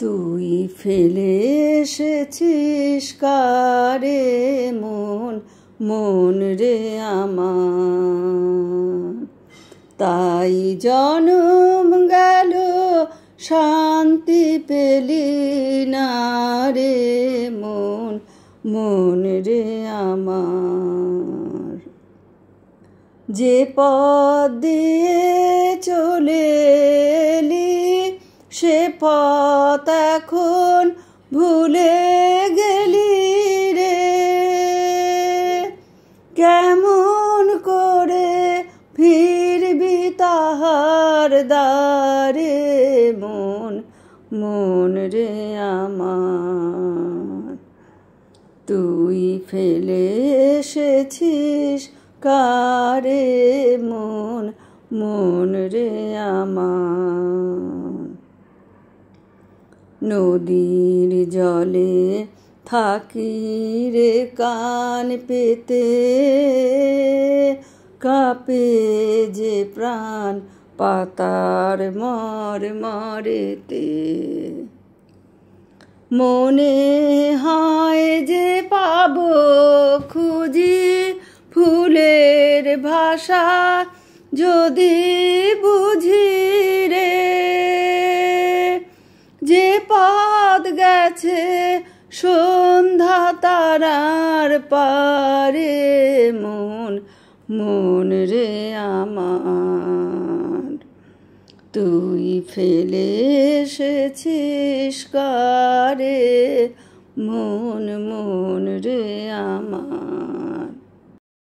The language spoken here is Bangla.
তুই ফেলে এসেছিস কারে মন, মন রে আমার, তাই জনম গেল শান্তি পেলি না রে মন, মন রে আমার। যে পথ দিয়ে চলে এলি সে পথ এখন ভুলে গেলি রে, কেমন করে ফিরবি তাহার দ্বারে মন, মন রে আমার। তুই ফেলে এসেছিস কারে মন, মন রে আমার। নদীর জলে থাকি রে কান পেতে, কাঁপে যে প্রাণ পাতার মরেতে। মনে হয় যে পাবো খুঁজি ফুলের ভাষা যদি বুঝি রে, যে পথ গেছে সন্ধ্যা তারার পারে মন, মন রে আমার। তুই ফেলে এসেছিস কারে মন, মন রে আমার।